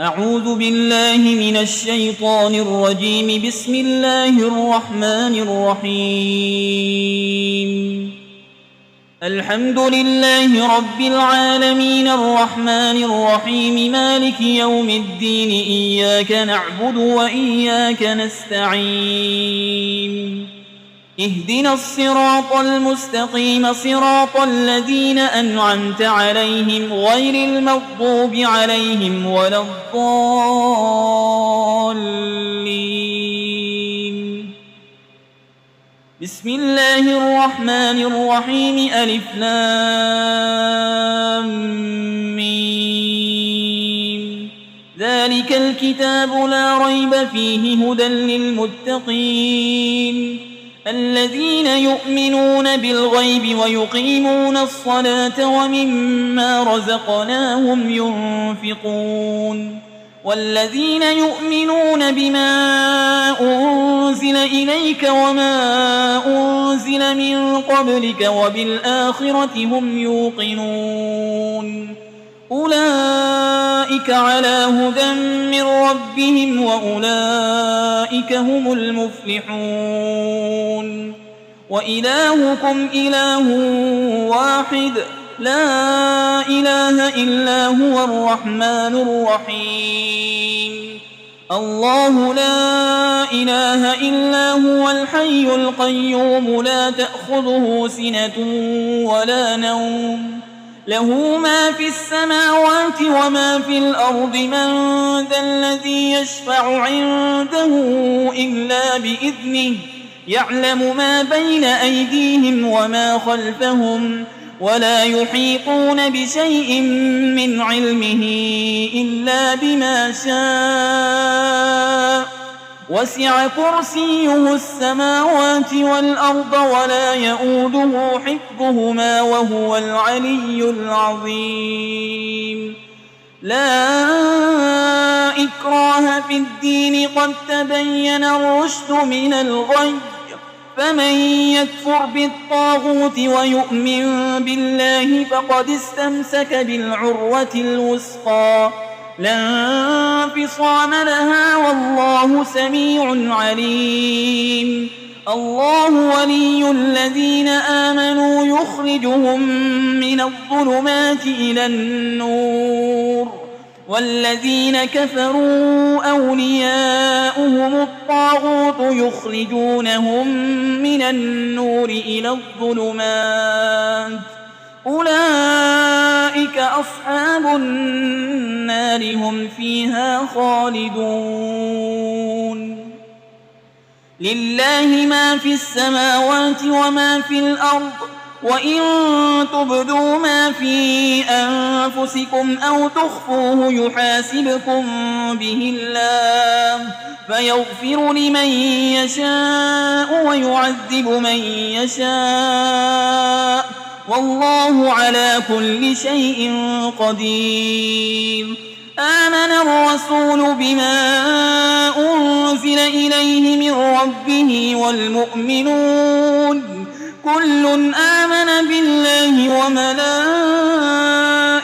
أعوذ بالله من الشيطان الرجيم. بسم الله الرحمن الرحيم. الحمد لله رب العالمين الرحمن الرحيم مالك يوم الدين. إياك نعبد وإياك نستعين. اهدنا الصراط المستقيم صراط الذين أنعمت عليهم غير المغضوب عليهم ولا الضالين. بسم الله الرحمن الرحيم. ألف لام ميم. ذلك الكتاب لا ريب فيه هدى للمتقين الذين يؤمنون بالغيب ويقيمون الصلاة ومما رزقناهم ينفقون والذين يؤمنون بما أنزل إليك وما أنزل من قبلك وبالآخرة هم يوقنون أولئك على هدى من ربهم وأولئك هم المفلحون. وإلهكم إله واحد لا إله إلا هو الرحمن الرحيم. الله لا إله إلا هو الحي القيوم لا تأخذه سنة ولا نوم له ما في السماوات وما في الأرض. من ذا الذي يشفع عنده إلا بإذنه يعلم ما بين أيديهم وما خلفهم ولا يحيطون بشيء من علمه إلا بما شاء. وسع كرسيه السماوات والأرض ولا يئوده حفظهما وهو العلي العظيم. لا إكراه في الدين قد تبين الرشد من الغي. فمن يكفر بالطاغوت ويؤمن بالله فقد استمسك بالعروة الوثقى لا انفصام لها والله سميع عليم. الله ولي الذين آمنوا يخرجهم من الظلمات إلى النور والذين كفروا أولياؤهم الطاغوت يخرجونهم من النور إلى الظلمات أولئك أصحاب النار هم فيها خالدون. لله ما في السماوات وما في الأرض وإن تبدوا ما في أنفسكم أو تخفوه يحاسبكم به الله فيغفر لمن يشاء ويعذب من يشاء والله على كل شيء قدير. آمن الرسول بما أنزل إليه من ربه والمؤمنون كل آمن بالله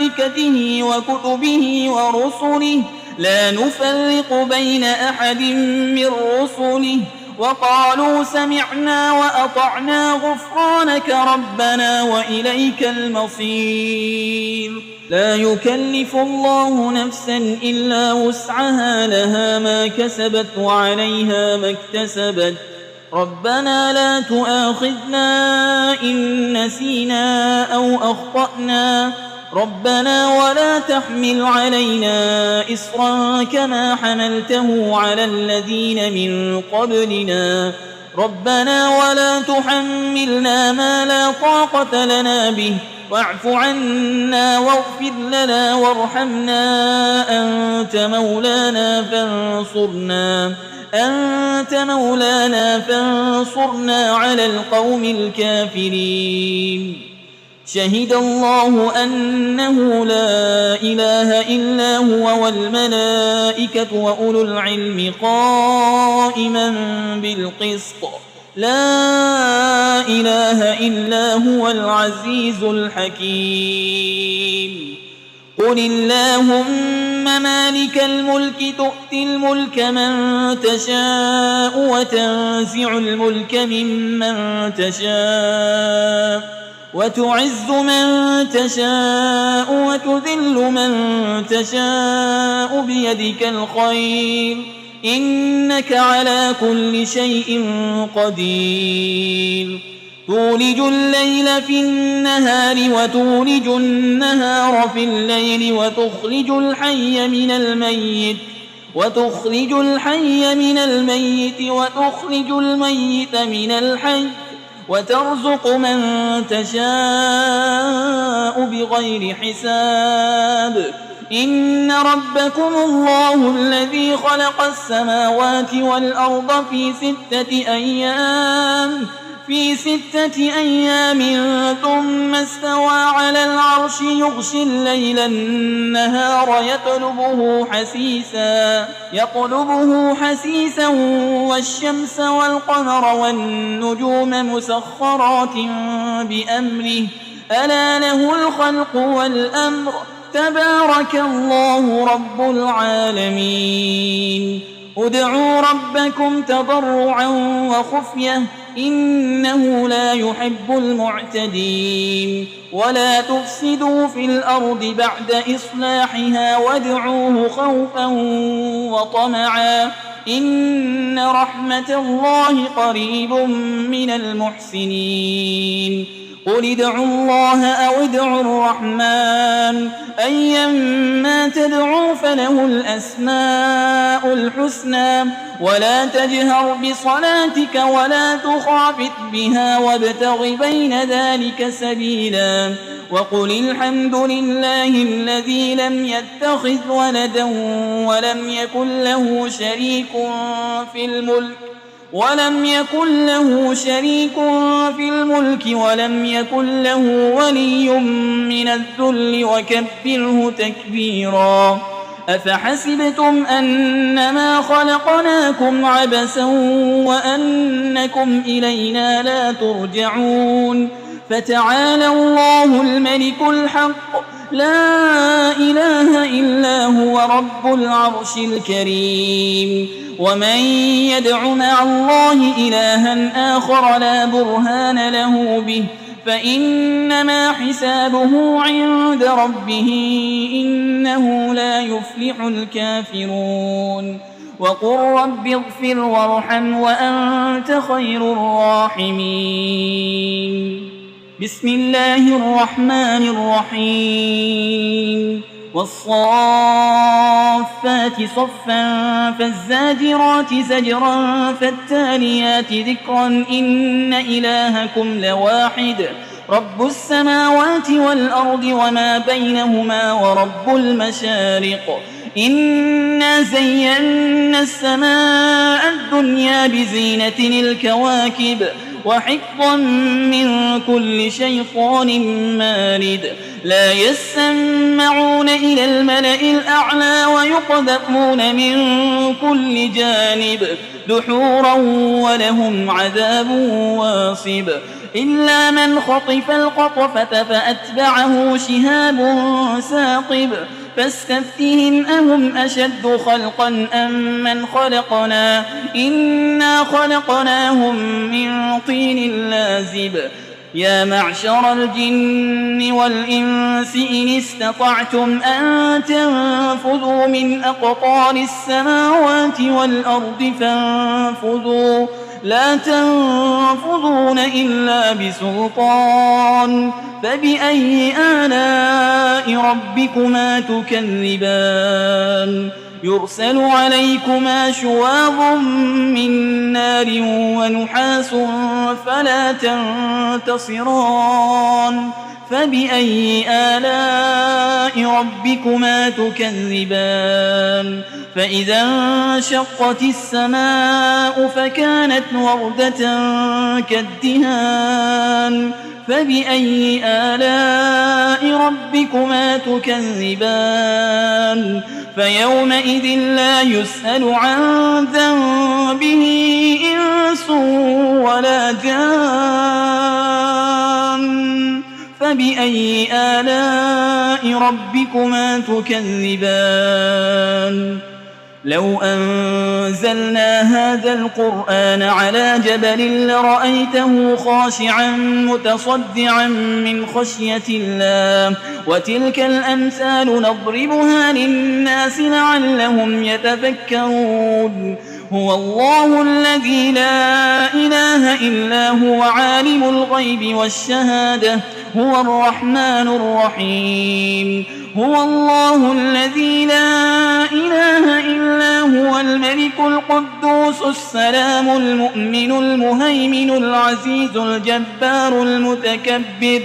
وملائكته وكتبه ورسله لا نفرق بين أحد من رسله وقالوا سمعنا وأطعنا غفرانك ربنا وإليك المصير. لا يكلف الله نفسا إلا وسعها لها ما كسبت وعليها ما اكتسبت. ربنا لا تؤاخذنا إن نسينا أو أخطأنا ربنا ولا تحمل علينا إصرا كما حملته على الذين من قبلنا ربنا ولا تحملنا ما لا طاقة لنا به واعف عنا واغفر لنا وارحمنا أنت مولانا فانصرنا على القوم الكافرين. شهد الله أنه لا إله إلا هو والملائكة وأولو العلم قائما بالقسط لا إله إلا هو العزيز الحكيم. قل اللهم مالك الملك تؤتي الملك من تشاء وتنزع الملك ممن تشاء وتعز من تشاء وتذل من تشاء بيدك الخير إنك على كل شيء قدير تولج الليل في النهار وتولج النهار في الليل وتخرج الحي من الميت وتخرج الميت من الحي وترزق من تشاء بغير حساب إن ربكم الله الذي خلق السماوات والأرض في 6 أيام ثم استوى على العرش يغشي الليل النهار يطلبه حسيسا والشمس والقمر والنجوم مسخرات بأمره ألا له الخلق والأمر تبارك الله رب العالمين ادعوا ربكم تضرعا وخفية إنه لا يحب المعتدين ولا تفسدوا في الأرض بعد إصلاحها وادعوه خوفا وطمعا إن رحمة الله قريب من المحسنين قل ادعوا الله أو ادعوا الرحمن أيما تدعوا فله الأسماء الحسنى ولا تجهر بصلاتك ولا تخافت بها وابتغ بين ذلك سبيلا وقل الحمد لله الذي لم يتخذ ولدا ولم يكن له شريك في الملك ولم يكن له ولي من الذل وكبره تكبيرا أفحسبتم أنما خلقناكم عبثا وأنكم إلينا لا ترجعون فتعالى الله الملك الحق لا إله إلا هو رب العرش الكريم ومن يدع مع الله إلها آخر لا برهان له به فإنما حسابه عند ربه إنه لا يفلح الكافرون وقل رب اغفر وارحم وأنت خير الراحمين بسم الله الرحمن الرحيم والصافات صفا فالزاجرات زجرا فالتاليات ذكرا إن إلهكم لواحد رب السماوات والأرض وما بينهما ورب المشارق إنا زينا السماء الدنيا بزينة الكواكب وحفظا من كل شيطان مارد لا يسمعون إلى الملأ الأعلى ويقذفون من كل جانب دحورا ولهم عذاب واصب إلا من خطف القطفة فأتبعه شهاب ثاقب فاستفتهم أهم أشد خلقا أم من خلقنا إنا خلقناهم من طين لازب يا معشر الجن والإنس إن استطعتم أن تنفذوا من أقطار السماوات والأرض فانفذوا لا تنفذون إلا بسلطان فبأي آلاء ربكما تكذبان يرسل عليكما شواظ من نار ونحاس فلا تنتصران فبأي آلاء ربكما تكذبان فإذا انشقت السماء فكانت وردة كالدهان فبأي آلاء ربكما تكذبان فيومئذ لا يسأل عن ذنبه إنس ولا جان فبأي آلاء ربكما تكذبان لو أنزلنا هذا القرآن على جبل لرأيته خاشعا متصدعا من خشية الله وتلك الأمثال نضربها للناس لعلهم يتفكرون هو الله الذي لا إله إلا هو عالم الغيب والشهادة هو الرحمن الرحيم هو الله الذي لا إله إلا هو الملك القدوس السلام المؤمن المهيمن العزيز الجبار المتكبر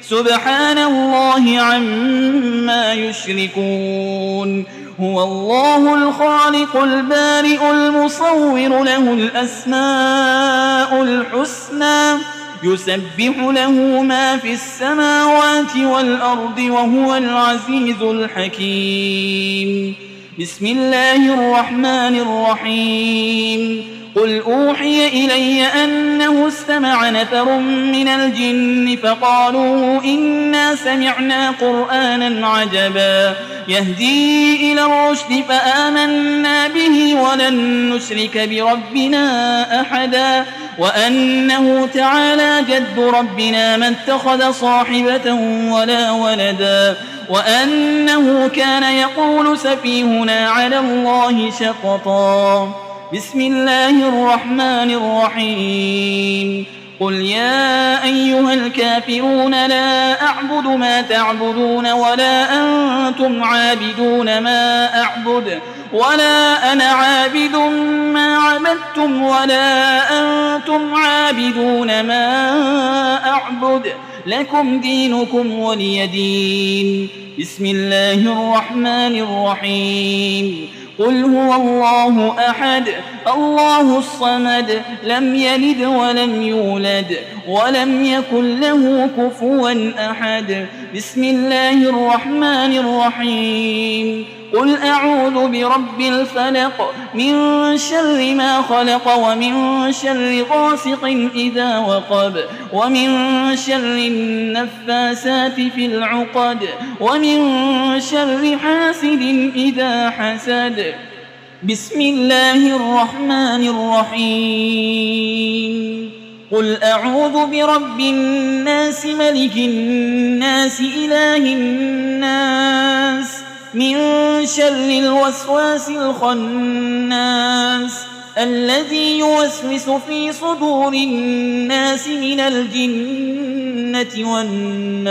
سبحان الله عما يشركون هو الله الخالق البارئ المصور له الأسماء الحسنى يسبح له ما في السماوات والأرض وهو العزيز الحكيم بسم الله الرحمن الرحيم قل أوحي إلي أنه استمع نفر من الجن فقالوا إنا سمعنا قرآنا عجبا يهدي إلى الرشد فآمنا به ولن نشرك بربنا أحدا وأنه تعالى جد ربنا ما اتخذ صاحبة ولا ولدا وأنه كان يقول سفيهنا على الله شططا بسم الله الرحمن الرحيم قل يا أيها الكافرون لا أعبد ما تعبدون ولا أنتم عابدون ما أعبد ولا أنا عابد ما عبدتم ولا أنتم عابدون ما أعبد لكم دينكم ولي دين بسم الله الرحمن الرحيم قل هو الله أحد الله الصمد لم يلد ولم يولد ولم يكن له كفوا أحد بسم الله الرحمن الرحيم قل أعوذ برب الفلق من شر ما خلق ومن شر غاسق إذا وقب ومن شر النفاسات في العقد ومن شر حاسد إذا حسد بسم الله الرحمن الرحيم قل أعوذ برب الناس ملك الناس إله الناس من شر الوسواس الخناس الذي يوسوس في صدور الناس من الجنة والناس